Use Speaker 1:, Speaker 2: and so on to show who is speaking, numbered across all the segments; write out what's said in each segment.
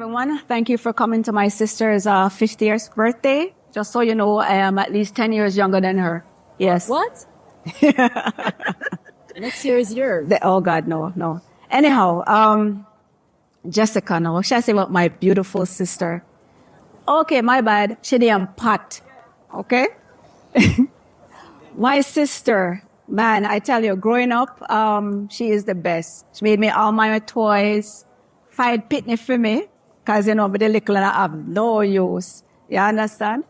Speaker 1: everyone. Thank you for coming to my sister's 50th birthday. Just so you know, I am at least 10 years younger than her. Yes.
Speaker 2: What? Next year is yours.
Speaker 1: Oh, God, no. Anyhow, Jessica, no. What should I say about my beautiful sister? Okay, my bad. She named Pat. Okay? My sister, man, I tell you, growing up, she is the best. She made me all my toys, fight pitney for me, because, you know, with the little and I have no use. You understand?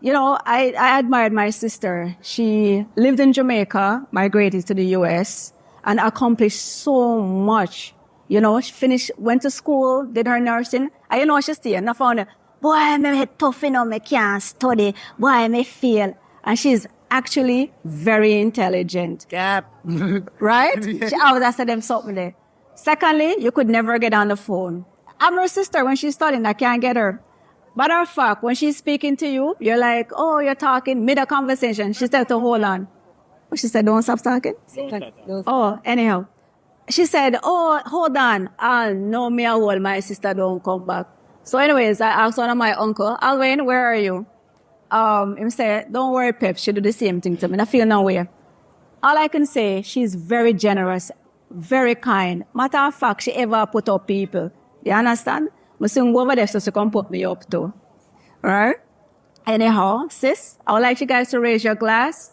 Speaker 1: You know, I admired my sister. She lived in Jamaica, migrated to the US, and accomplished so much. You know, she went to school, did her nursing. And you know, she stayed and I found her, boy, I'm tough, you know, I can't study. Boy, I fail. And she's actually very intelligent.
Speaker 3: Cap.
Speaker 1: Right? She always said them something there. Secondly, you could never get on the phone. I'm her sister. When she's studying, I can't get her. Matter of fact, when she's speaking to you, you're like, oh, you're talking mid a conversation. She said to hold on. She said, don't stop talking. Oh, anyhow. She said, oh, hold on. I'll know me a hold my sister don't come back. So anyways, I asked one of my uncle, Alwyn, where are you? He said, don't worry, Pep. She do the same thing to me. I feel no way. All I can say, she's very generous, very kind. Matter of fact, she ever put up people. You understand? I soon go over there so she can put me up too. Right? Anyhow, sis, I would like you guys to raise your glass.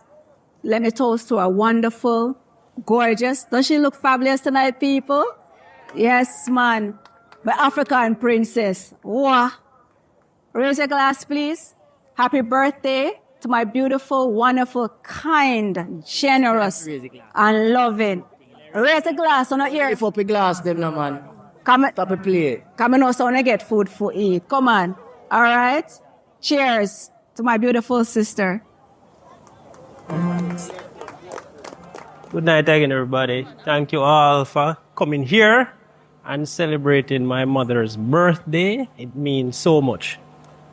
Speaker 1: Let me toast to a wonderful, gorgeous. Does she look fabulous tonight, people? Yes, man. My African princess. Wow. Raise your glass, please. Happy birthday to my beautiful, wonderful, kind, generous, and loving. Raise a glass on her ear.
Speaker 3: Lift up a glass, them no man. Stop a plate.
Speaker 1: Come on, also, I get food for eat. Come on. All right? Cheers to my beautiful sister.
Speaker 4: Good night again, everybody. Thank you all for coming here and celebrating my mother's birthday. It means so much,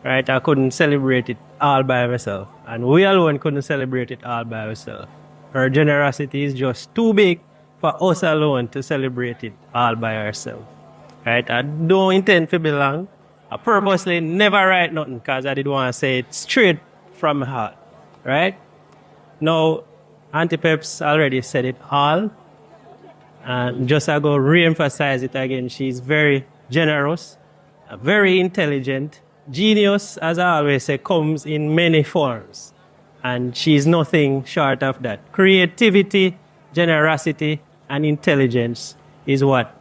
Speaker 4: right? I couldn't celebrate it all by myself, and we alone couldn't celebrate it all by ourselves. Her generosity is just too big for us alone to celebrate it all by ourselves. Right? I don't intend to be long. I purposely never write nothing because I didn't want to say it straight from my heart. Right? Now, Auntie Peps already said it all. And just I go re-emphasize it again. She's very generous, very intelligent. Genius, as I always say, comes in many forms. And she's nothing short of that. Creativity, generosity, and intelligence is what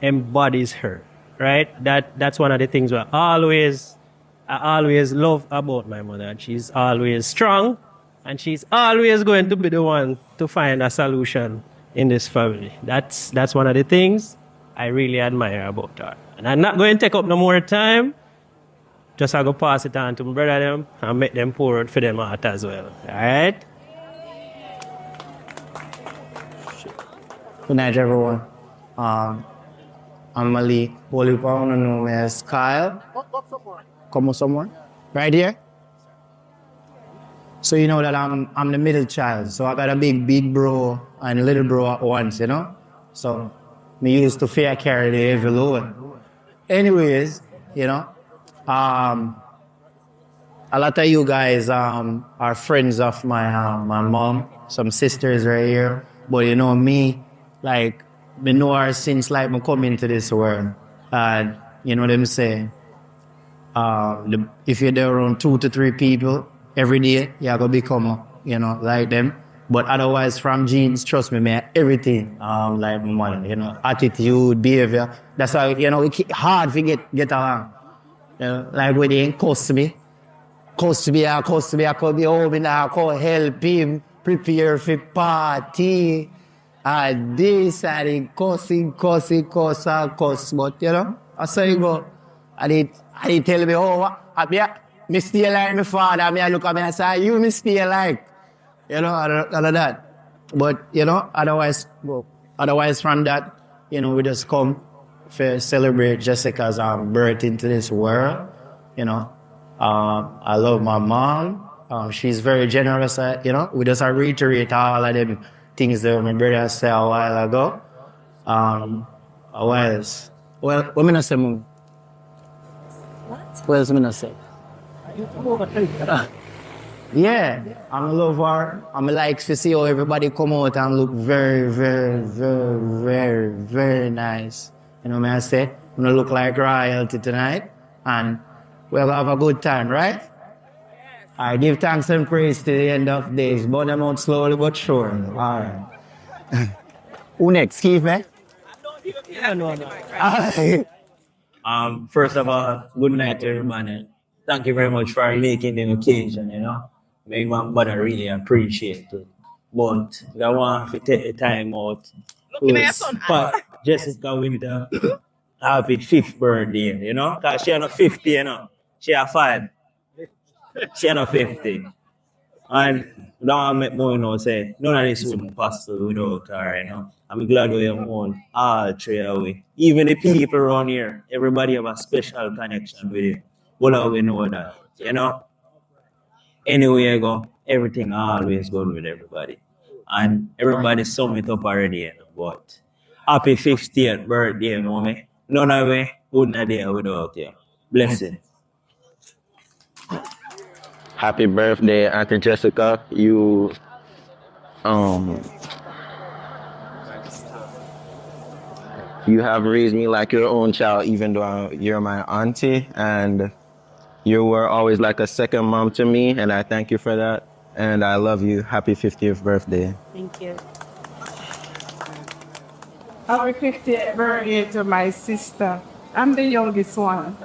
Speaker 4: embodies her, right? That's one of the things I always love about my mother. She's always strong, and she's always going to be the one to find a solution in this family. That's one of the things I really admire about her. And I'm not going to take up no more time. Just I go pass it on to my brother them and make them pour it for them out as well. All right?
Speaker 3: Good night, everyone. I'm Malik. Holy Pound, know me as Kyle. Come on, someone. Right here. So you know that I'm the middle child. So I got a big bro and a little bro at once, you know? So me used to fear carry the heavy load. Anyways, you know, a lot of you guys are friends of my mom, some sisters right here. But you know me, like, me know her since like me come into this world. And you know what I'm saying? If you're there around 2 to 3 people every day, you're gonna become, you know, like them. But otherwise, from genes, trust me, man, everything, like my mother, you know, attitude, behavior. That's why, you know, it's hard to get along. You know, like when they cuss me, I could be home and I could help him prepare for party. And this and he cuss, but you know, I saw you go. And he tell me, oh, me stay like my father, I look at me and say, you me stay like, you know, all of that. But, you know, otherwise from that, you know, we just come to celebrate Jessica's birth into this world, you know. I love my mom. She's very generous, you know. We just reiterate all of them things that my brother said a while ago. Well, what am I say? What else am I gonna say? Yeah, I'm a lover. I'm like to see how everybody come out and look very, very, very, very, very nice. You know what I say? I'm gonna look like royalty tonight, and we'll have a good time, right? I give thanks and praise to the end of days. Burn them out slowly but surely. All right. Who next? Keith, man?
Speaker 4: No.
Speaker 2: First of all, good night to everybody. Thank you very much for making the occasion, Make my mother really appreciate it. But I want to take the time out to spot Jessica with the happy fifth birthday, 'Cause she had a 50, She had 5. She had a 50. And now I make more, say, none of this would be possible without her, I'm glad we have won all 3 away. Even the people around here, everybody have a special connection with it. Well, we know that, Anywhere I go, everything always good with everybody. And everybody sum it up already, But happy 50th birthday, mommy. None of it wouldn't have there without you. Blessing.
Speaker 5: Happy birthday, Auntie Jessica. You have raised me like your own child, even though you're my auntie, and you were always like a second mom to me, and I thank you for that. And I love you. Happy 50th birthday.
Speaker 1: Thank you.
Speaker 6: Happy 50th birthday to my sister. I'm the youngest one.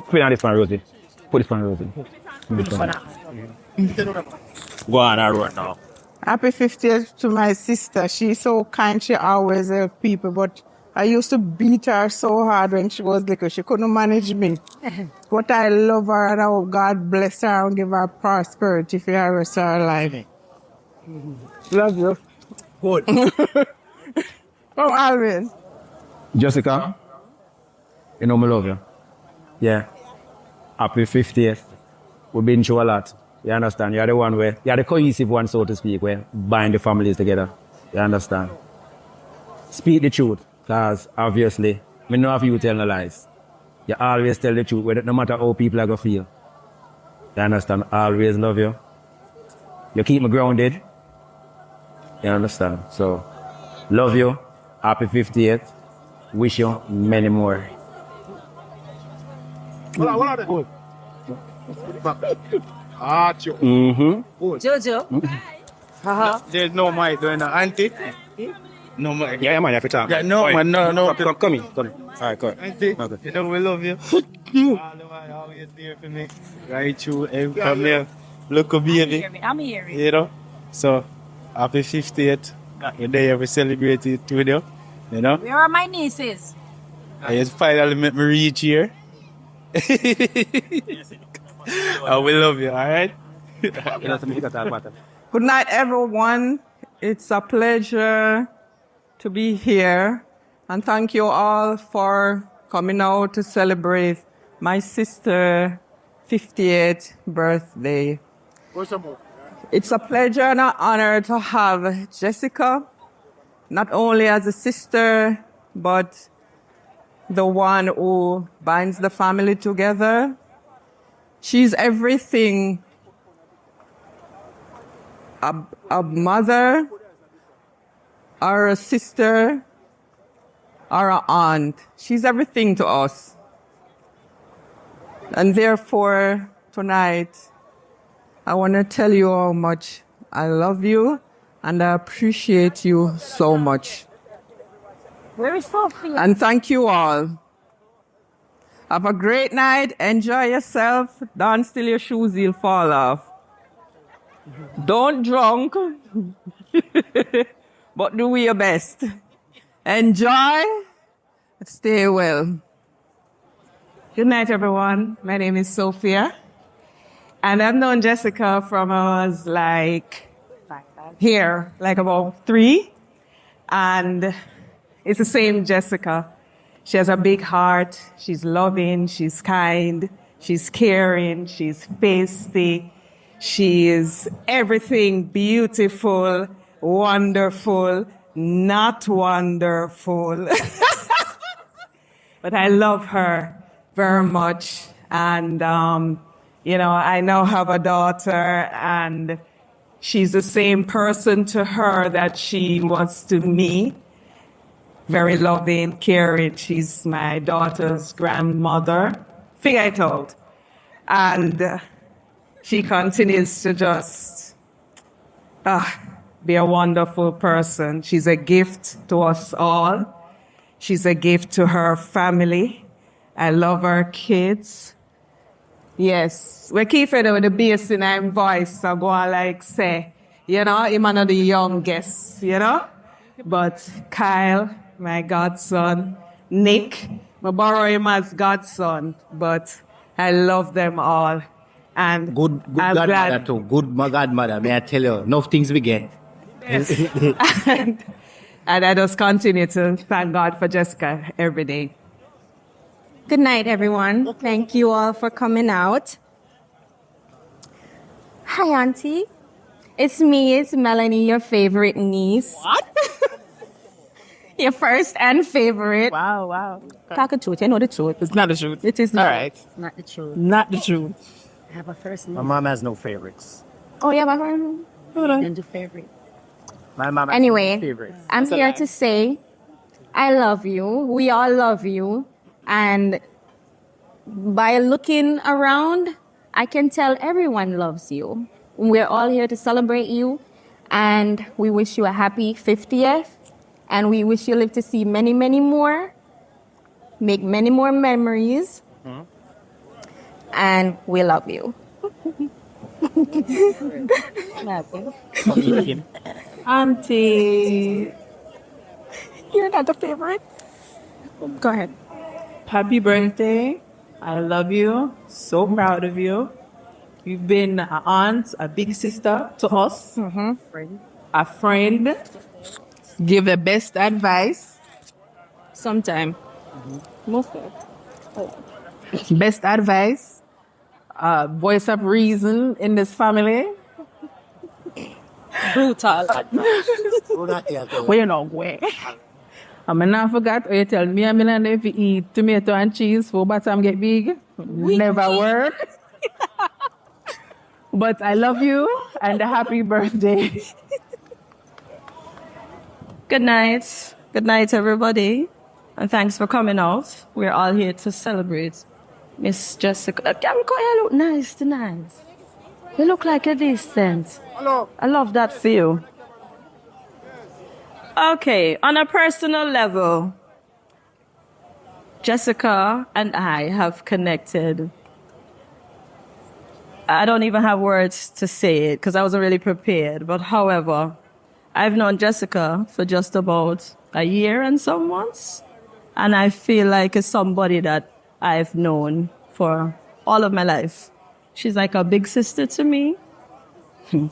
Speaker 7: Put on this one, Rosie. Put this one, Rosie.
Speaker 2: Go on, I wrote now.
Speaker 6: Happy 50th to my sister. She's so kind. She always helps people. But I used to beat her so hard when she was little. She couldn't manage me. But I love her and I hope God bless her and give her prosperity for the rest of her life. Love you.
Speaker 7: Good.
Speaker 6: From Alvin.
Speaker 7: Jessica, I love you. Yeah. Happy 50th. We've been through a lot. You understand? You're the one you're the cohesive one, so to speak, where bind the families together. You understand? Speak the truth, because obviously, we know if you tell no lies. You always tell the truth, no matter how people are going to feel. You understand? I always love you. You keep me grounded. You understand? So, love you. Happy 50th. Wish you many more.
Speaker 8: Good.
Speaker 1: Jojo.
Speaker 8: There's no mic doing that, auntie. No mic.
Speaker 7: Yeah, man, you have to talk.
Speaker 8: Yeah, no, man, no.
Speaker 7: Come in. All right, go ahead.
Speaker 8: Auntie,
Speaker 7: Okay.
Speaker 8: you know we love you. All the while, always there for me. Right through, come here. Look a baby.
Speaker 1: I'm here.
Speaker 8: So, happy 50th. The day we celebrate it with you.
Speaker 1: Where are my nieces?
Speaker 8: I just finally met me reach here. I will love you, all right?
Speaker 6: Good night, everyone. It's a pleasure to be here. And thank you all for coming out to celebrate my sister's 50th birthday. It's a pleasure and an honor to have Jessica, not only as a sister, but the one who binds the family together. She's everything a mother, or a sister, or an aunt. She's everything to us. And therefore, tonight, I want to tell you how much I love you and I appreciate you so much.
Speaker 1: Where is Sophie?
Speaker 6: And thank you all. Have a great night. Enjoy yourself. Don't steal your shoes, you'll fall off. Don't drunk, but do your best. Enjoy. Stay well.
Speaker 9: Good night, everyone. My name is Sophia. And I've known Jessica from I was here, about 3. And it's the same Jessica. She has a big heart. She's loving. She's kind. She's caring. She's feisty. She is everything beautiful, wonderful, not wonderful. but I love her very much. And, I now have a daughter, and she's the same person to her that she was to me. Very loving, caring. She's my daughter's grandmother. Figure it out. And she continues to just be a wonderful person. She's a gift to us all. She's a gift to her family. I love her kids. Yes, we keep it with the bass in our voice, so go on like say, him one of the youngest, But Kyle, my godson, Nick, I borrow him as godson, but I love them all. And
Speaker 3: Good
Speaker 9: I'm
Speaker 3: godmother
Speaker 9: glad.
Speaker 3: too. Good godmother, may I tell you. Enough things we get.
Speaker 9: and I just continue to thank God for Jessica every day.
Speaker 10: Good night, everyone. Thank you all for coming out. Hi, Auntie. It's me, it's Melanie, your favorite niece.
Speaker 9: What?
Speaker 10: Your first and favorite.
Speaker 9: Wow.
Speaker 10: Talk the truth. You know the truth.
Speaker 9: It's not the truth.
Speaker 10: It is not.
Speaker 9: All right.
Speaker 10: Not the truth.
Speaker 9: Not the truth.
Speaker 10: I have a first
Speaker 3: My
Speaker 10: niece.
Speaker 3: mom has no favorites.
Speaker 10: Oh, yeah, my friend.
Speaker 1: And your favorite.
Speaker 3: My mom has no
Speaker 10: Anyway,
Speaker 3: favorites.
Speaker 10: I'm here to say I love you. We all love you. And by looking around, I can tell everyone loves you. We're all here to celebrate you. And we wish you a happy 50th. And we wish you live to see many, many more. Make many more memories. And we love you.
Speaker 9: Auntie,
Speaker 10: You're not the favorite. Go ahead.
Speaker 9: happy birthday. I love you. So proud of you. You've been an aunt, a big sister to us. A friend. Give the best advice.
Speaker 10: Sometime. Most of it.
Speaker 9: Best advice. Voice of reason in this family.
Speaker 10: Brutal.
Speaker 9: Well, you know, where? I mean, I forgot. You tell me, if you eat tomato and cheese for but I'm get big. Never work. But I love you and a happy birthday.
Speaker 1: Good night. Good night, everybody. And thanks for coming out. We're all here to celebrate Miss Jessica. You look nice tonight. You look like a decent.
Speaker 3: Hello.
Speaker 1: I love that for you. Okay, on a personal level, Jessica and I have connected. I don't even have words to say it because I wasn't really prepared. But however, I've known Jessica for just about a year and some months. And I feel like it's somebody that I've known for all of my life. She's like a big sister to me.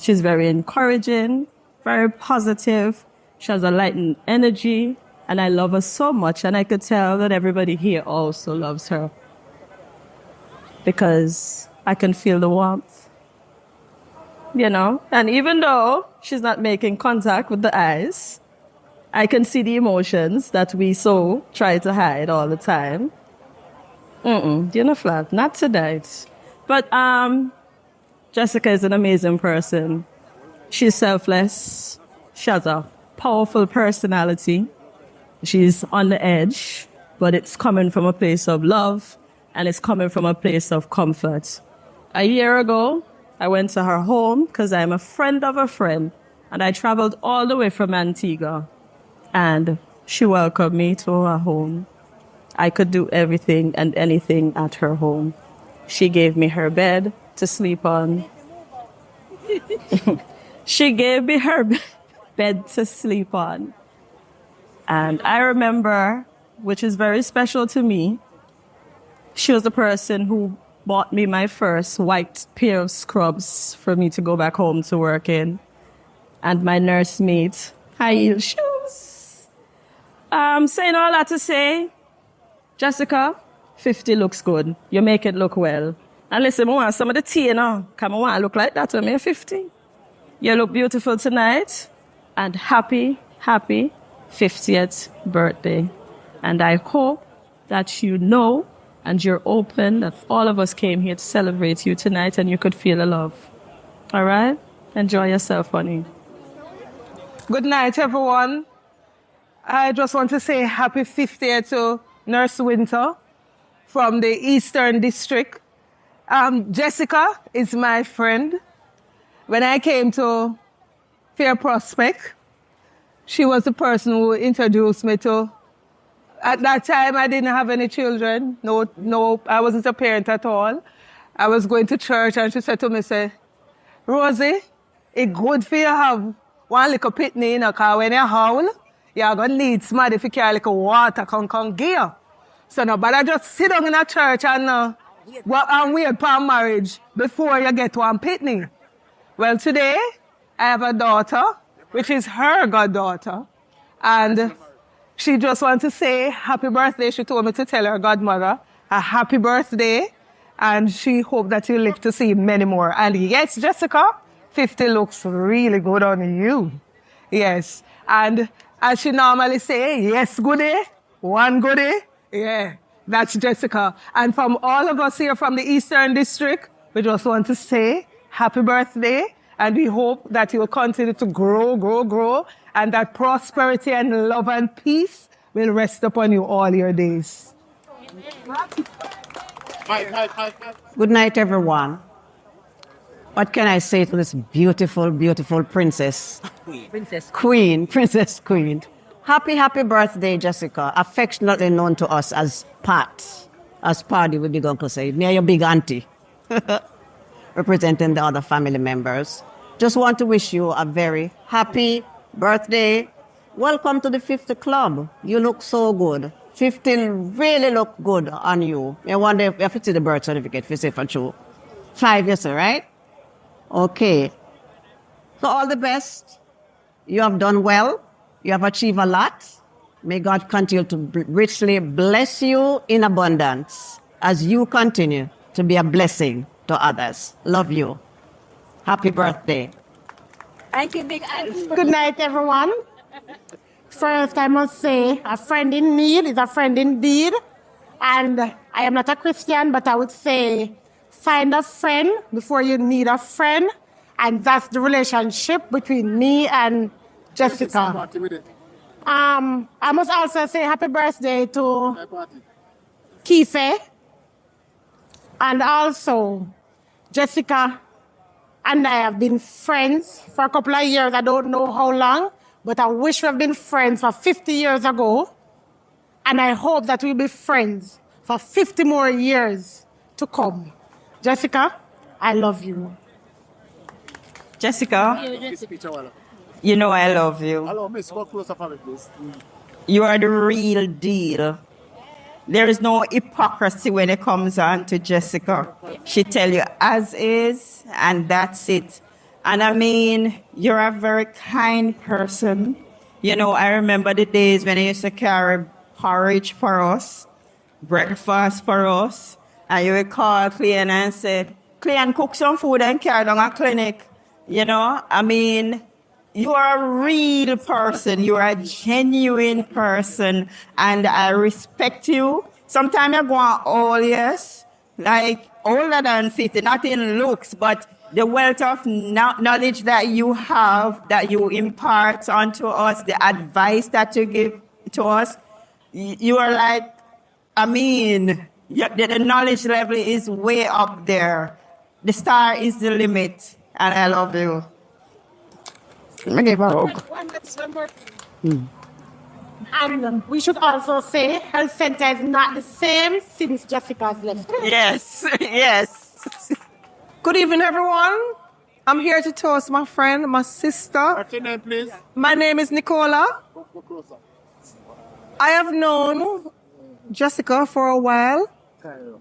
Speaker 1: She's very encouraging, very positive. She has a light energy, and I love her so much. And I could tell that everybody here also loves her because I can feel the warmth, And even though she's not making contact with the eyes, I can see the emotions that we so try to hide all the time. Flat, not tonight. But Jessica is an amazing person. She's selfless. She has a powerful personality. She's on the edge, but it's coming from a place of love, and it's coming from a place of comfort. A year ago, I went to her home because I'm a friend of a friend, and I traveled all the way from Antigua, and she welcomed me to her home. I could do everything and anything at her home. She gave me her bed to sleep on. She gave me her bed to sleep on. And I remember, which is very special to me, she was the person who bought me my first white pair of scrubs for me to go back home to work in. And my nursemaid, high heel shoes. Saying all that to say, Jessica, 50 looks good. You make it look well. And listen, I want some of the tea now. Come on, I look like that when I'm 50. You look beautiful tonight. And happy 50th birthday. And I hope
Speaker 11: that you know and you're open, that all of us came here to celebrate you tonight and you could feel the love. All right? Enjoy yourself, honey.
Speaker 6: Good night, everyone. I just want to say happy 50th to Nurse Winter from the Eastern District. Jessica is my friend. When I came to Fair Prospect, she was the person who introduced me to. At that time, I didn't have any children. No, I wasn't a parent at all. I was going to church and she said to me, Rosie, it's good for you to have one little pitney, because when you howl, you're going to need somebody to carry like water come gear. So nobody just sit down in a church and wait for marriage before you get one pitney. Well, today, I have a daughter, which is her goddaughter, and she just wants to say happy birthday. She told me to tell her godmother a happy birthday, and she hoped that you live to see many more. And yes, Jessica, 50 looks really good on you. Yes. And as she normally say, yes, goodie, one goodie. Yeah, that's Jessica. And from all of us here from the Eastern District, we just want to say happy birthday. And we hope that you will continue to grow, and that prosperity and love and peace will rest upon you all your days.
Speaker 1: Good night, everyone. What can I say to this beautiful, beautiful princess? Princess Queen. Happy birthday, Jessica. Affectionately known to us as Pat. As Paddy, we big uncle say. Near your big auntie. Representing the other family members. Just want to wish you a very happy birthday. Welcome to the 50 club. You look so good. 50 really look good on you. I wonder if you have to see the birth certificate for say for sure. 5 years, right? Okay. So all the best. You have done well. You have achieved a lot. May God continue to richly bless you in abundance as you continue to be a blessing to others. Love you. Happy birthday.
Speaker 12: Thank you, Big Aunt. Good night, everyone. First, I must say, a friend in need is a friend indeed. And I am not a Christian, but I would say, find a friend before you need a friend. And that's the relationship between me and Jessica. I must also say happy birthday to Kife. And also, Jessica and I have been friends for a couple of years. I don't know how long, but I wish we have been friends for 50 years ago. And I hope that we'll be friends for 50 more years to come. Jessica, I love you.
Speaker 13: Jessica, you know I love you. You are the real deal. There is no hypocrisy when it comes on to Jessica. She tell you as is, and that's it. And I mean, you're a very kind person. You know, I remember the days when I used to carry porridge for us, breakfast for us, and you would call Clean and say, Clean, cook some food and carry down a clinic. You know, I mean, you are a real person. You are a genuine person. And I respect you. Sometimes you go on all years, like older than 50, not in looks, but the wealth of knowledge that you have, that you impart onto us, the advice that you give to us. You are like, I mean, the knowledge level is way up there. The star is the limit. And I love you.
Speaker 12: And we should also say health center is not the same since Jessica's left.
Speaker 13: Yes, yes.
Speaker 6: Good evening, everyone. I'm here to toast my friend, my sister.
Speaker 3: What's your name, please?
Speaker 6: My name is Nicola. I have known Jessica for a while.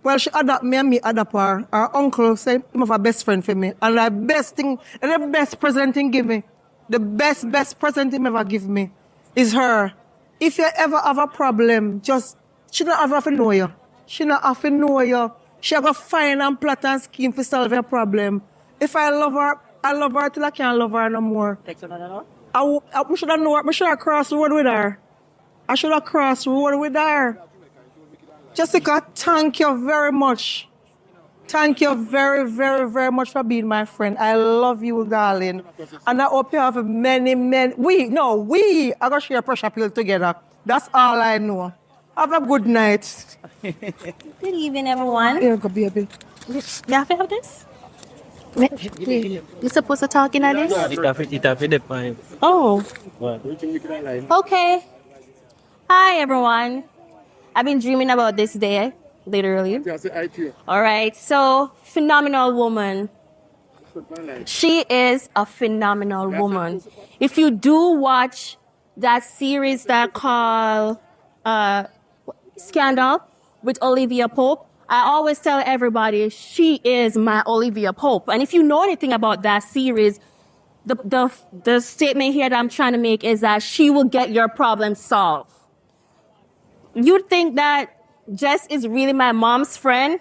Speaker 6: Well, she adopt me and me adopt her. Her uncle said he have a best friend for me. And the best thing, and the best present he give me, the best present he ever give me is her. If you ever have a problem, just, she don't have to know you. She don't have to know you. She have to find and plot and scheme to solve your problem. If I love her till I can't love her no more. I should have known her. I should have crossed the road with her. I should have crossed the road with her.
Speaker 12: Jessica, thank you very much. Thank you very, very, very much for being my friend. I love you, darling. And I hope you have many, we are going to share pressure pill together. That's all I know. Have a good night.
Speaker 10: Good evening, everyone.
Speaker 12: Here, go, baby.
Speaker 10: Y'all have this? You're supposed to talk in this? Oh. Okay. Hi, everyone. I've been dreaming about this day, literally. All right. So, phenomenal woman. She is a phenomenal woman. If you do watch that series that called Scandal with Olivia Pope, I always tell everybody she is my Olivia Pope. And if you know anything about that series, the statement here that I'm trying to make is that she will get your problem solved. You'd think that Jess is really my mom's friend,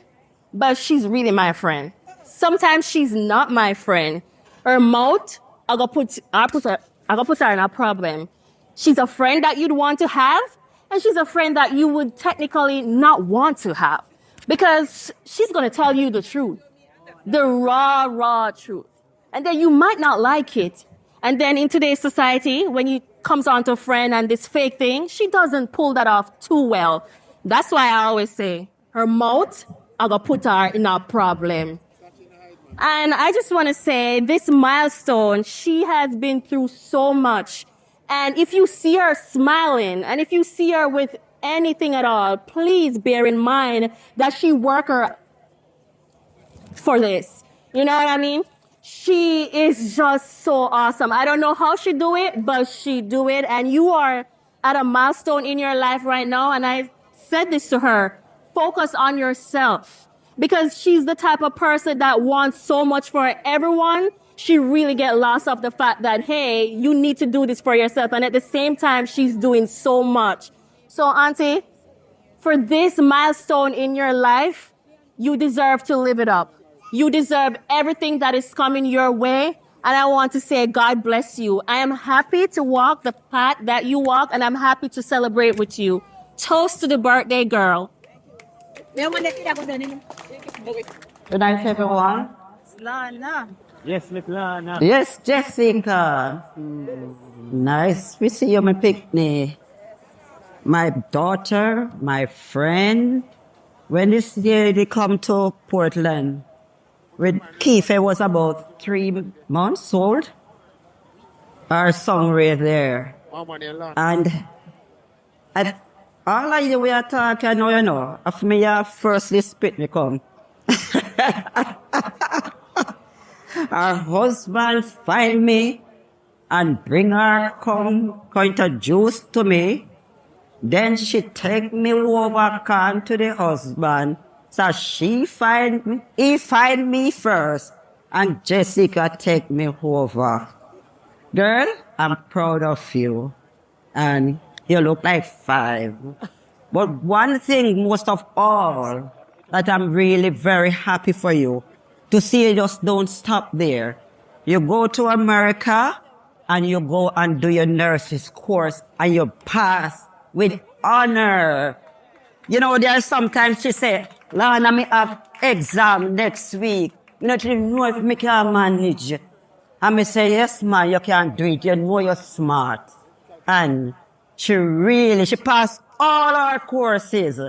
Speaker 10: but she's really my friend. Sometimes she's not my friend. Her mouth, I go put her in a problem. She's a friend that you'd want to have, and she's a friend that you would technically not want to have. Because she's going to tell you the truth. The raw truth. And then you might not like it. And then in today's society, when you comes on to a friend and this fake thing, she doesn't pull that off too well. That's why I always say, her mouth, I'm going to put her in a problem. And I just want to say, this milestone, she has been through so much. And if you see her smiling, and if you see her with anything at all, please bear in mind that she worked her for this. You know what I mean? She is just so awesome. I don't know how she do it, but she do it. And you are at a milestone in your life right now. And I said this to her, focus on yourself. Because she's the type of person that wants so much for everyone. She really get lost of the fact that, hey, you need to do this for yourself. And at the same time, she's doing so much. So, Auntie, for this milestone in your life, you deserve to live it up. You deserve everything that is coming your way. And I want to say, God bless you. I am happy to walk the path that you walk, and I'm happy to celebrate with you. Toast to the birthday girl.
Speaker 14: Good night, everyone.
Speaker 2: Yes, Miss Lana.
Speaker 14: Yes, Jessica. Nice to see you, my picnic. My daughter, my friend. When this year they come to Portland, with Keefe was about 3 months old. Our son right there. And all of you we are talking, you know, after me firstly spit me come. Her husband find me and bring her come introduce to me. Then she take me over come to the husband. So he find me first. And Jessica take me over. Girl, I'm proud of you. And you look like 5. But one thing most of all that I'm really very happy for you, to see you just don't stop there. You go to America and you go and do your nurse's course and you pass with honor. You know, there's sometimes she say, Lana, me have exam next week. You don't even know if me can manage. And me say, yes, man, you can do it. You know you're smart. And she passed all our courses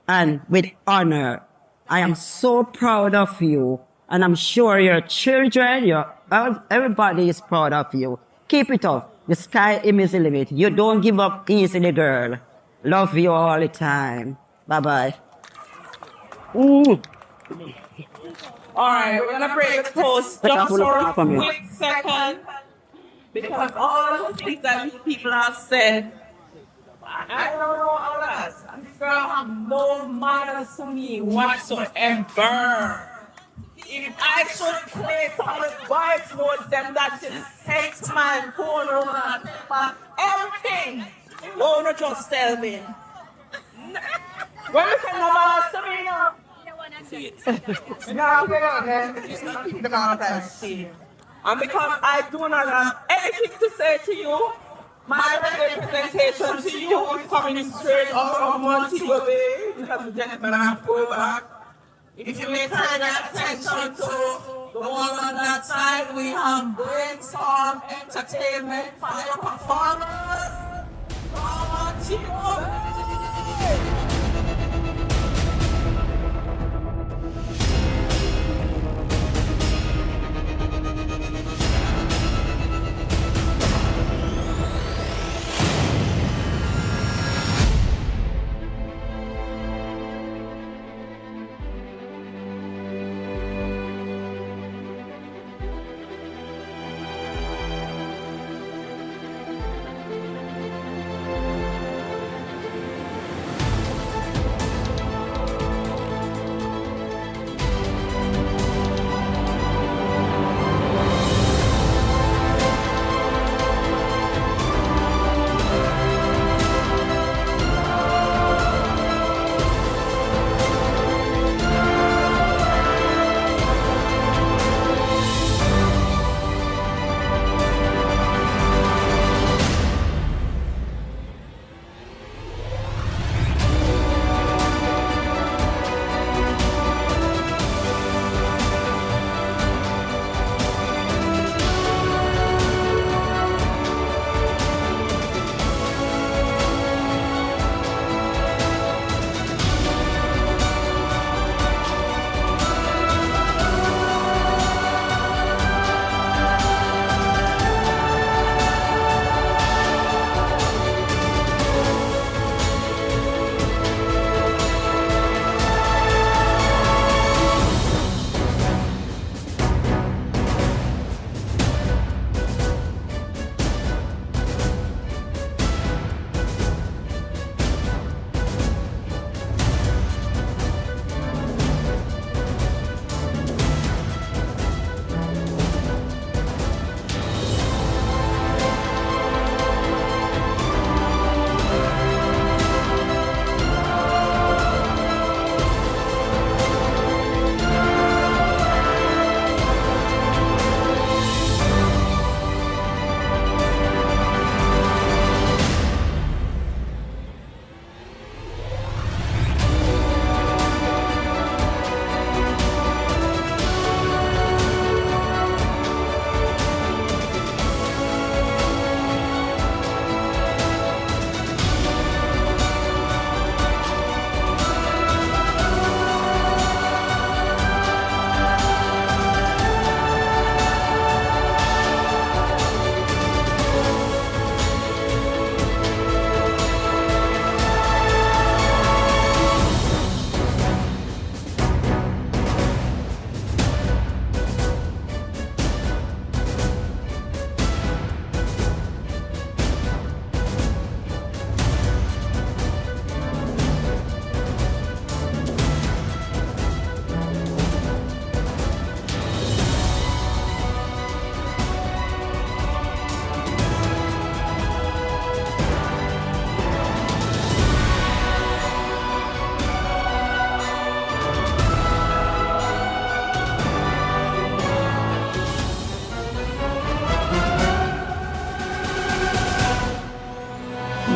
Speaker 14: and with honor. I am so proud of you. And I'm sure your children, everybody is proud of you. Keep it up. The sky is the limit. You don't give up easily, girl. Love you all the time. Bye-bye.
Speaker 6: All right, we're going to break the toast just for a quick second. Because all the things that these people have said, I don't know all that. And this girl have no manners to me whatsoever. If I should play some of the voice notes, then that is text my phone over everything. Don't just tell me. When you say no manners to me now? And because I do not have anything to say to you, my representation to you is coming straight out of Montego Bay. because the gentleman have to go back. If you may turn your attention to the wall on that side, we have brainstorm entertainment fire performers. Come on, team.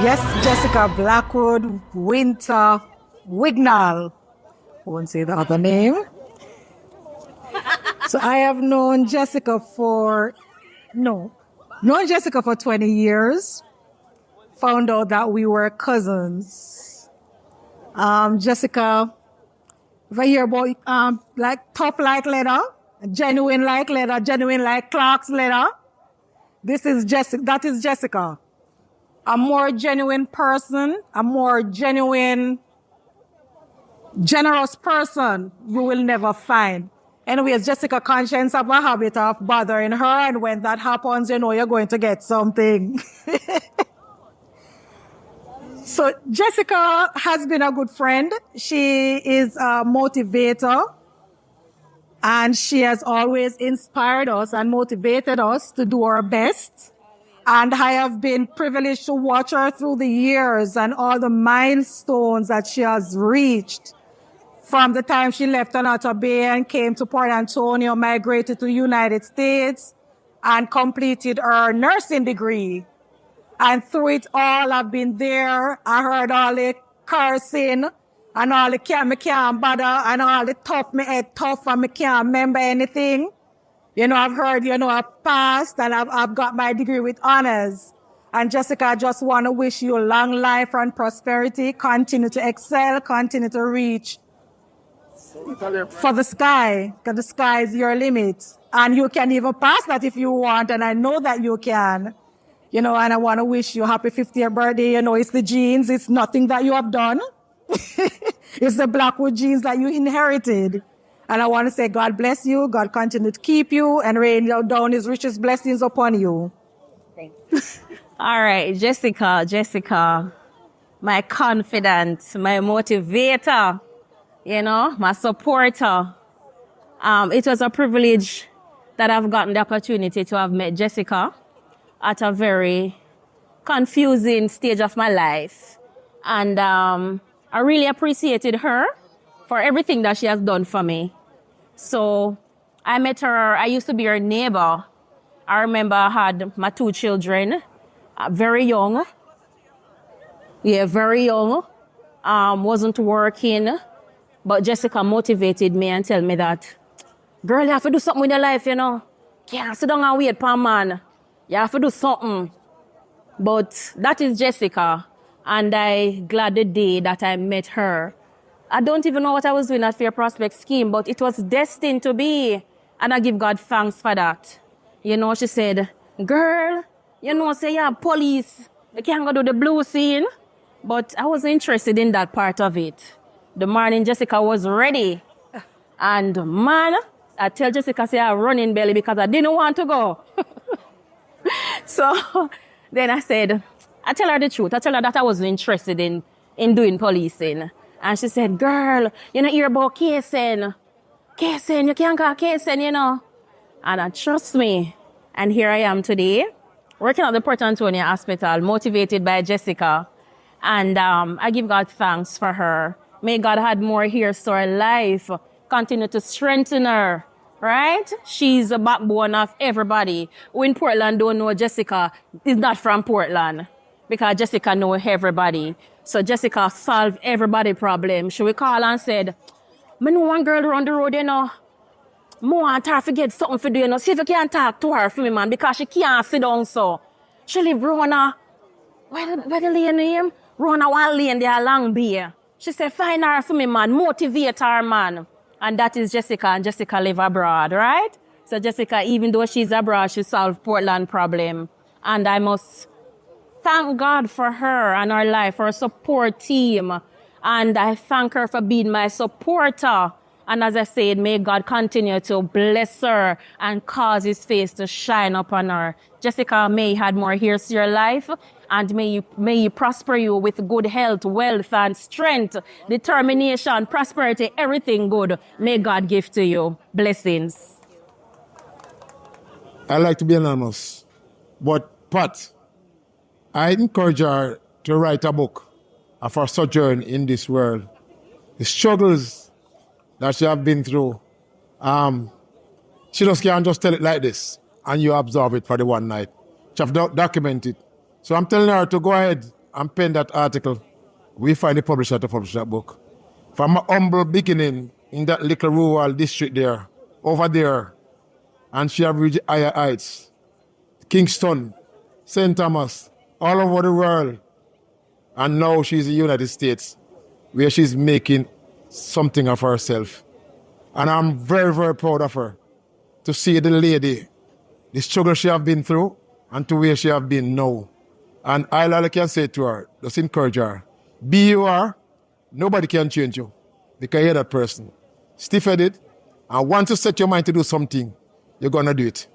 Speaker 15: Yes, Jessica Blackwood, Winter, Wignall. I won't say the other name. So I have known Jessica for 20 years. Found out that we were cousins. Jessica, if I hear about like tough like leather, genuine like leather, genuine like Clark's leather, this is Jessica. That is Jessica. A more genuine person, a more genuine, generous person you will never find. Anyways, Jessica conscience have a habit of bothering her, and when that happens, you know you're going to get something. So Jessica has been a good friend. She is a motivator, and she has always inspired us and motivated us to do our best. And I have been privileged to watch her through the years and all the milestones that she has reached. From the time she left Anata Bay and came to Port Antonio, migrated to the United States, and completed her nursing degree. And through it all, I've been there. I heard all the cursing. and all the me can't bother, and all the tough, me head tough, and me can't remember anything. You know, I've heard, you know, I've passed, and I've got my degree with honors. And Jessica, I just want to wish you long life and prosperity. Continue to excel, continue to reach for the sky, because the sky is your limit. And you can even pass that if you want, and I know that you can. You know, and I want to wish you happy 50th birthday. You know, it's the genes, it's nothing that you have done. It's the Blackwood genes that you inherited. And I want to say God bless you, God continue to keep you, and rain down his richest blessings upon you.
Speaker 10: Thanks. All right, Jessica, my confidant, my motivator, you know, my supporter. It was a privilege that I've gotten the opportunity to have met Jessica at a very confusing stage of my life. And I really appreciated her for everything that she has done for me. So I met her, I used to be her neighbor. I remember I had my 2 children, very young. Yeah, very young. Wasn't working, but Jessica motivated me and tell me that, girl, you have to do something with your life, you know. Can't sit down and wait for a man. You have to do something. But that is Jessica, and I glad the day that I met her. I don't even know what I was doing at Fair Prospect Scheme, but it was destined to be, and I give God thanks for that. You know, she said, girl, you know, say, yeah, police, you can't go do the blue scene. But I was interested in that part of it. The morning Jessica was ready. And man, I tell Jessica, say, I run in belly because I didn't want to go. So then I said, I tell her the truth. I tell her that I wasn't interested in doing policing. And she said, girl, you know, hear about casing. Casing, you can't go casing, you know. And trust me. And here I am today, working at the Port Antonio Hospital, motivated by Jessica. And I give God thanks for her. May God add more years to her life, continue to strengthen her, right? She's the backbone of everybody. Who in Portland don't know Jessica is not from Portland, because Jessica knows everybody. So Jessica solved everybody's problem. She would call and said, I know one girl around the road, you know, I want her to get something for do, you know. See if you can talk to her for me, man, because she can't sit down so. She live Rona, where the lane name? Rona one lane there, Long Bay. She said, find her for me, man, motivate her, man. And that is Jessica, and Jessica live abroad, right? So Jessica, even though she's abroad, she solved Portland problem. And I must thank God for her and her life, her support team. And I thank her for being my supporter. And as I said, may God continue to bless her and cause his face to shine upon her. Jessica, may you add more years to your life, and may you prosper you with good health, wealth, and strength, determination, prosperity, everything good. May God give to you. Blessings.
Speaker 16: I like to be anonymous, but Pat, I encourage her to write a book of her sojourn in this world, the struggles that she have been through. She just can't just tell it like this and you absorb it for the one night. She have documented. So I'm telling her to go ahead and pen that article. We find the publisher to publish that book. From a humble beginning in that little rural district there, over there, and she have reached higher heights, Kingston, St. Thomas, all over the world. And now she's in the United States, where she's making something of herself. And I'm very, very proud of her to see the lady, the struggle she have been through, and to where she have been now. And all I can say to her, just encourage her. Be you are, nobody can change you, because you're that person. Stiff-headed, and once you set your mind to do something, you're going to do it.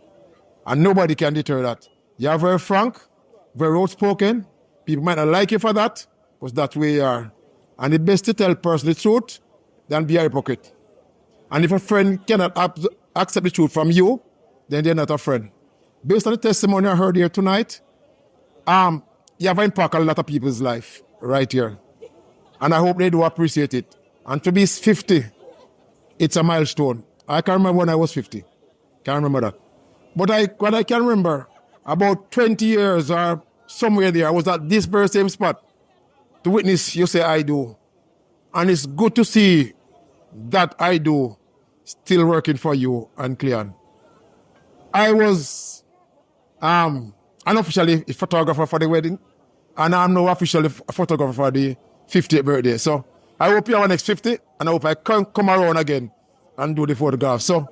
Speaker 16: And nobody can deter that. You're very frank, very outspoken. People might not like you for that, but that's the way you are. And it's best to tell a person the truth than be a hypocrite. And if a friend cannot accept the truth from you, then they're not a friend. Based on the testimony I heard here tonight, you have impacted a lot of people's life right here. And I hope they do appreciate it. And to be 50, it's a milestone. I can't remember when I was 50. Can't remember that. But what I can remember, about 20 years or somewhere there, I was at this very same spot to witness you say I do. And it's good to see that I do still working for you and Cleon. I was unofficially a photographer for the wedding, and I'm now officially a photographer for the 50th birthday. So I hope you have a next 50, and I hope I can come around again and do the photograph. So,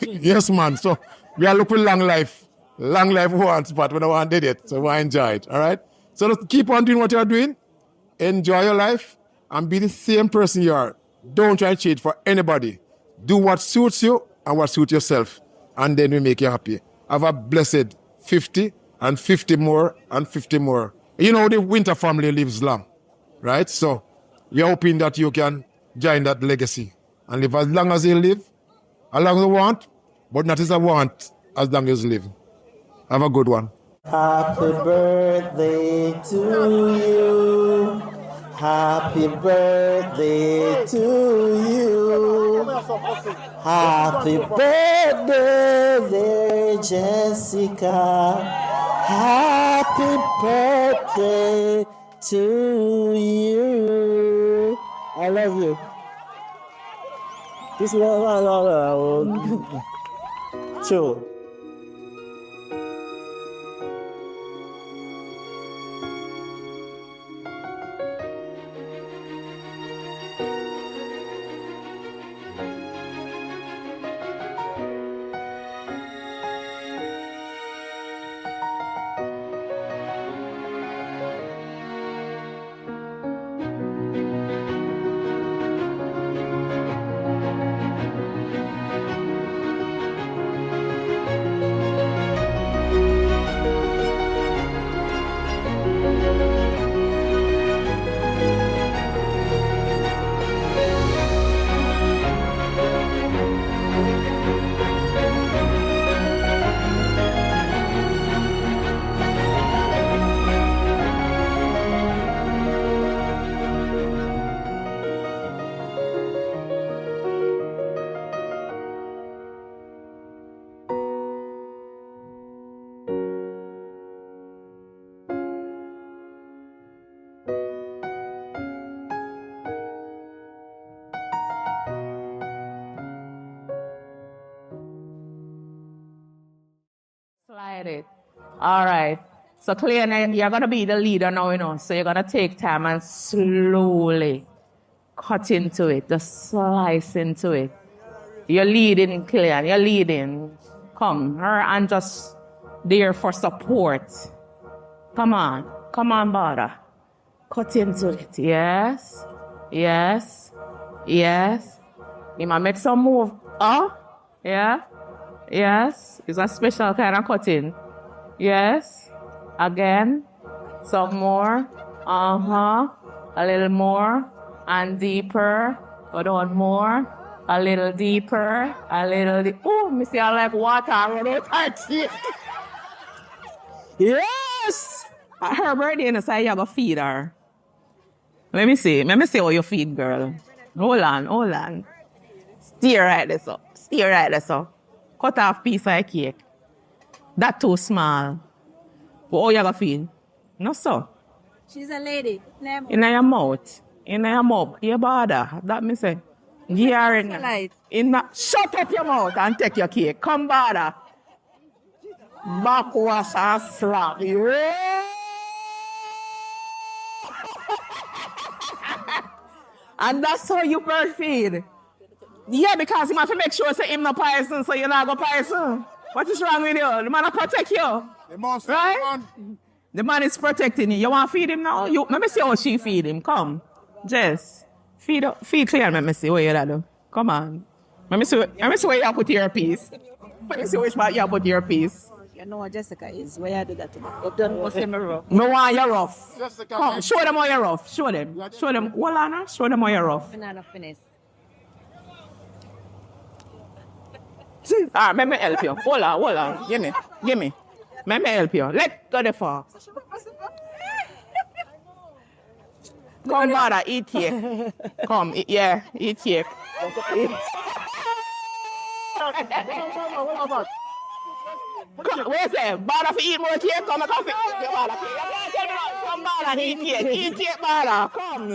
Speaker 16: yes, man. So we are looking long life once, but we don't want to do it. So we enjoy it, all right? So just keep on doing what you're doing. Enjoy your life and be the same person you are. Don't try to cheat for anybody. Do what suits you and what suits yourself, and then we make you happy. Have a blessed 50 and 50 more and 50 more. You know, the Winter family lives long, right? So we are hoping that you can join that legacy and live as long as you live, as long as you want, but not as I want, as long as you live. Have a good one.
Speaker 17: Happy birthday to you. Happy birthday to you. Happy birthday, dear Jessica. Happy birthday to you. I love you. This is true.
Speaker 9: Slide it. All right. So, Cleon, you're going to be the leader now, you know. So, you're going to take time and slowly cut into it, just slice into it. You're leading, Cleon. You're leading. Come, her and just there for support. Come on. Come on, Bada. Cut into it. Yes. Yes. Yes. You might make some move. Oh? Yeah. Yes. It's a special kind of cutting. Yes. Again. Some more. A little more. And deeper. Go down more. A little deeper. A little deeper. Oh, me see I like water run out her teeth. Yes! At her birthday, you say you have to feed her. Let me see. Let me see how you feed, girl. Hold on. Steer right this up. Cut off piece of cake. That too small. But how you gonna feed? No, so.
Speaker 1: She's a lady.
Speaker 9: In your mouth. You bother. That me say. You are in that. Shut up your mouth and take your cake. Come bother. Backwash and slap. Yeah. And that's how you bird feed. Yeah, because you have to make sure say him not poison, so you're not go poison. What is wrong with you? The man will protect you. Right? The man is protecting you. You want to feed him now? Let me see how she feed him. Come. Jess. Feed Cleon. Let me see what you do. Come on. Let me see where you put your piece. Let me see which part you put your piece.
Speaker 1: You know what Jessica is. Where you do that to me? You've done most of me rough.
Speaker 9: No one you rough. Jessica, come, show them how you're rough. Show them. Show them. Hold on. Show them how you're rough.
Speaker 1: Banana finish.
Speaker 9: Let me help you. Hold on. Give me. Let me help you. Let go the far. Come, mother, eat cake. Come, eat cake. Where's that? Bada for eat more cake? Come, coffee. Come, Bada, eat cake. Eat cake, Bada. Come.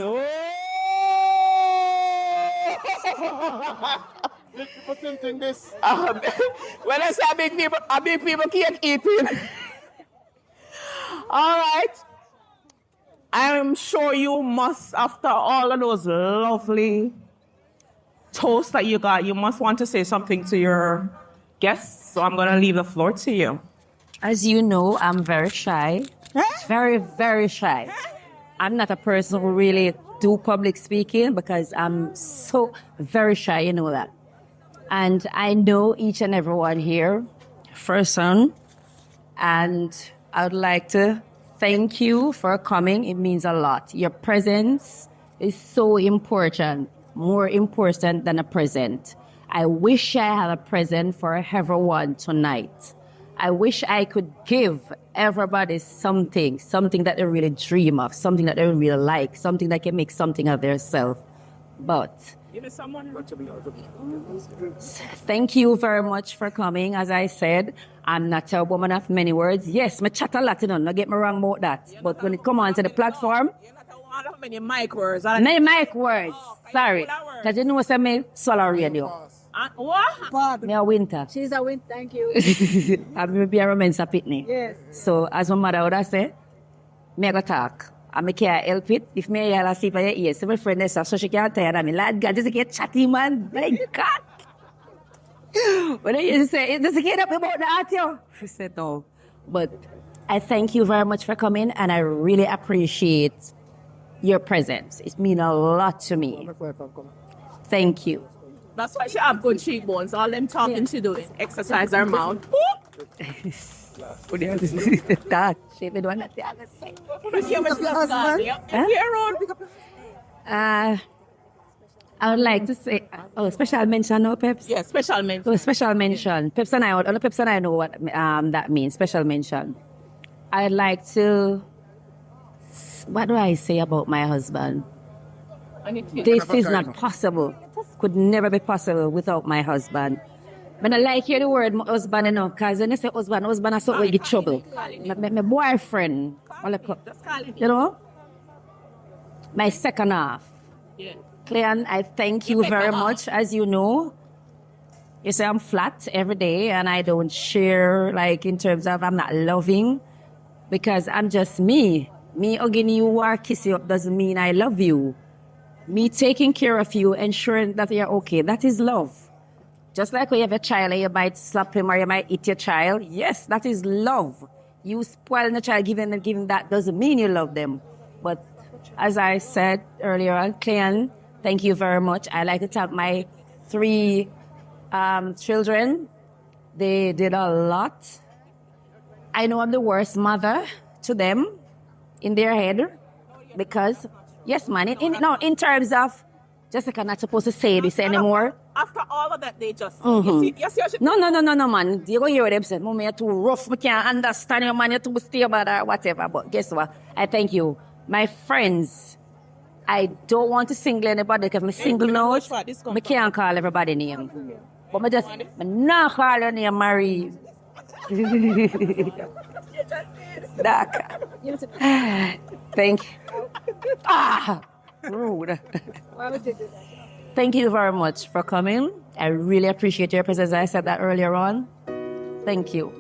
Speaker 16: People thinking this.
Speaker 18: When I say a big people can't eat it. All right. I'm sure you must, after all of those lovely toasts that you got, you must want to say something to your guests. So I'm going to leave the floor to you.
Speaker 19: As you know, I'm very shy. Very, very shy. I'm not a person who really do public speaking because I'm so very shy, you know that. And I know each and everyone here, person, and I would like to thank you for coming. It means a lot. Your presence is so important, more important than a present. I wish I had a present for everyone tonight. I wish I could give everybody something that they really dream of, something that they really like, something that can make something of themselves. But thank you very much for coming. As I said, I'm not a woman of many words. Yes, me chat a lot, you know, don't get me wrong about that. But when it comes onto the platform,
Speaker 18: Many mic words.
Speaker 19: many mic words. Sorry. Because you know what I mean? Solar radio.
Speaker 18: What?
Speaker 19: Me a winter.
Speaker 1: She's a win. Thank you.
Speaker 19: I'm going to be a romance a pitney.
Speaker 1: Yes.
Speaker 19: So, as my mother would have said, me go talk. And me can't help it. If me hear sleep in your ears, so my friend is so she can't tell me, lad, God, just get chatty, man. My God. But then you say, does it get up about that, yo? She said, no. But I thank you very much for coming, and I really appreciate your presence. It means a lot to me. Thank you.
Speaker 18: That's why she have good cheekbones. All them talking she doing. Exercise her mouth.
Speaker 19: That. She be doing that. I would like to say, special mention, no, Peps?
Speaker 18: Yeah, special mention.
Speaker 19: Oh, special mention. Peps and I know what that means, special mention. I'd like to, what do I say about my husband? This is not possible. Could never be possible without my husband. But I like hear the word husband enough, because when you say husband is something get trouble. My boyfriend, you know? My second half.
Speaker 18: Yeah.
Speaker 19: Cleon, I thank you very much. As you know, you say I'm flat every day and I don't share, like, in terms of I'm not loving, because I'm just me. Me hugging you or kissing you up doesn't mean I love you. Me taking care of you, ensuring that you're okay, that is love. Just like when you have a child and you might slap him or you might eat your child, yes, that is love. You spoiling the child, giving that doesn't mean you love them. But as I said earlier on, Cleon, thank you very much. I like to thank my 3 children. They did a lot. I know I'm the worst mother to them in their head because, yes, man, in terms of, Jessica not supposed to say this anymore.
Speaker 18: After all of that, they just...
Speaker 19: Mm-hmm.
Speaker 18: You see
Speaker 19: No, man. You go hear what them say. Mom, you're too rough. I can't understand you, man. You're too stable or whatever. But guess what? I thank you. My friends, I don't want to single anybody because I'm single now. I can't call everybody name. But I'm not call your name, Marie. Thank you. Rude. Thank you very much for coming. I really appreciate your presence. I said that earlier on. Thank you.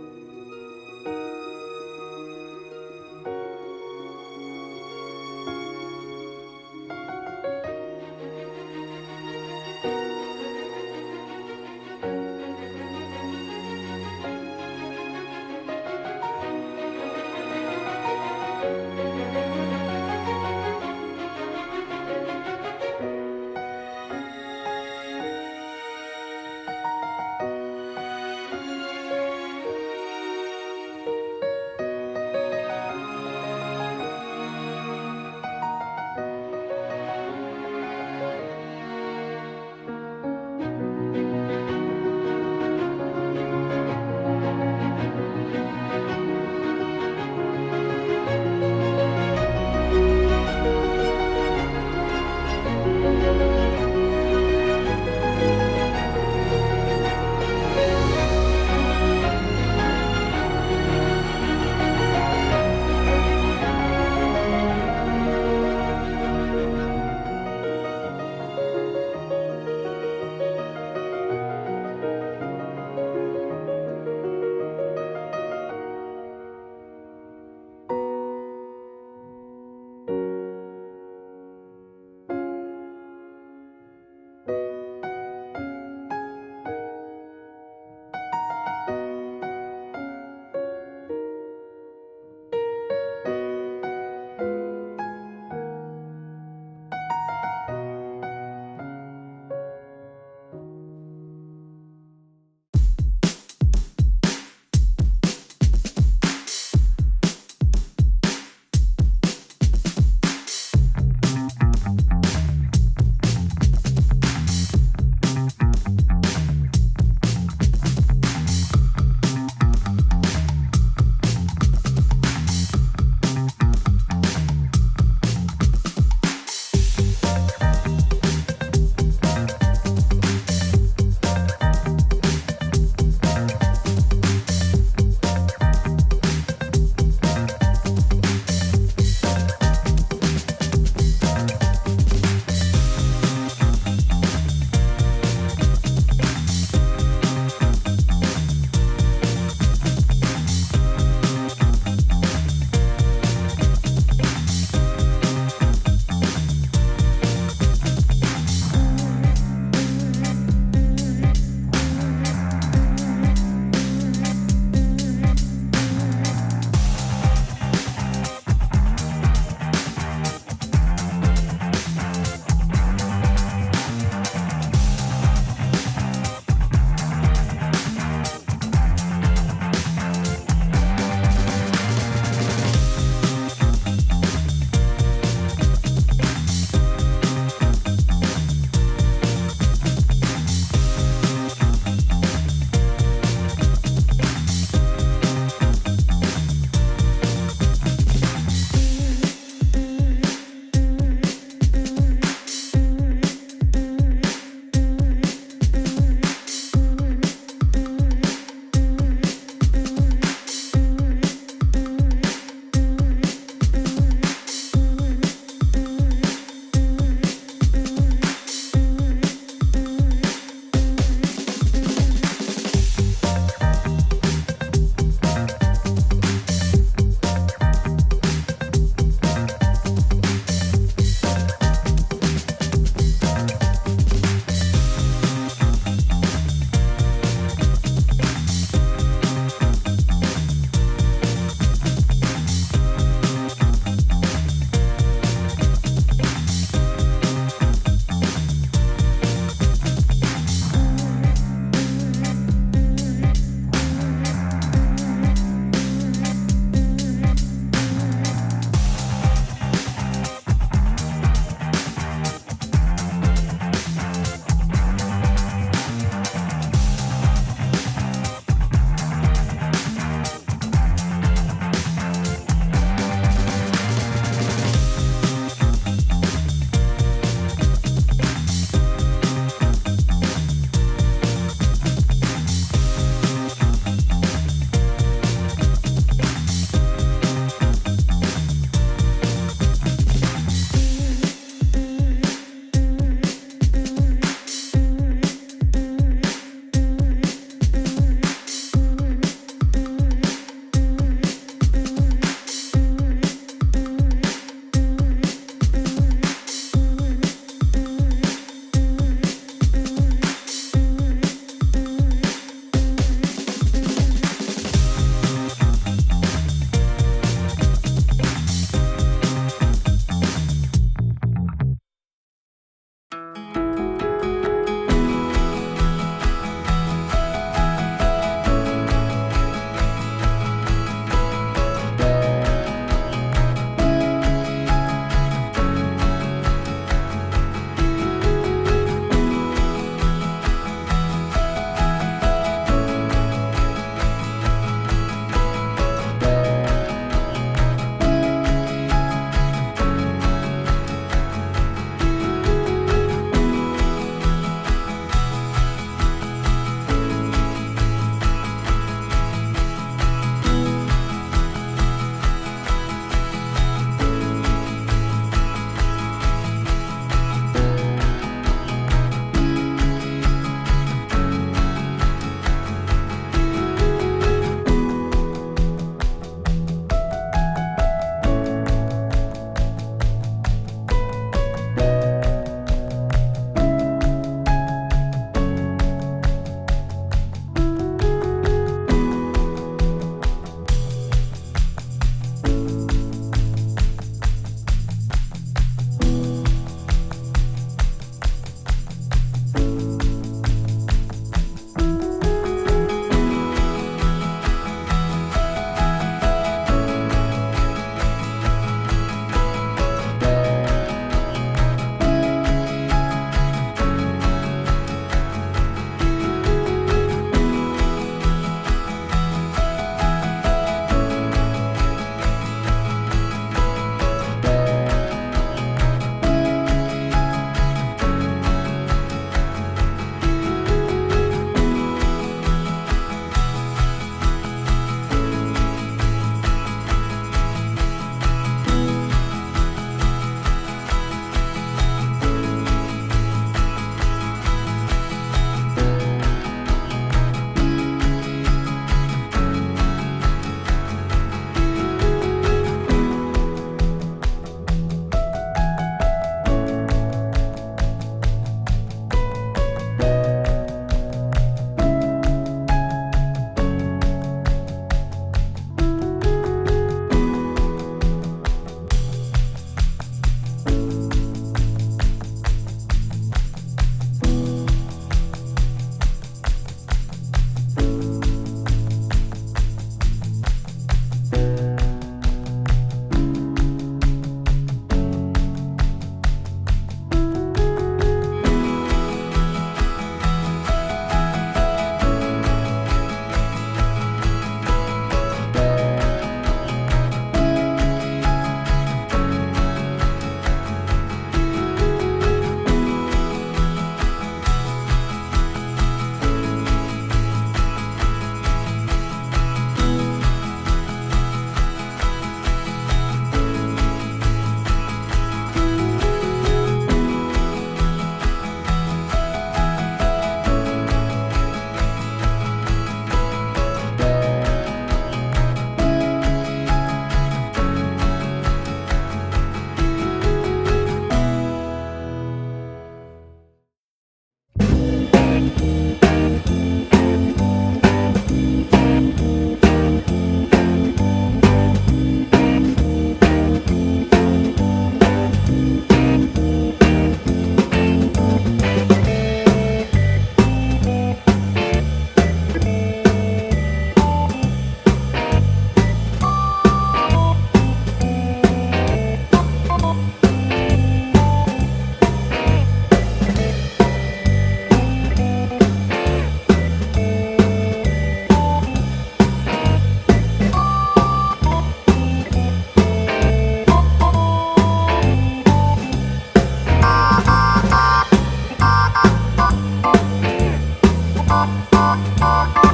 Speaker 20: Bye.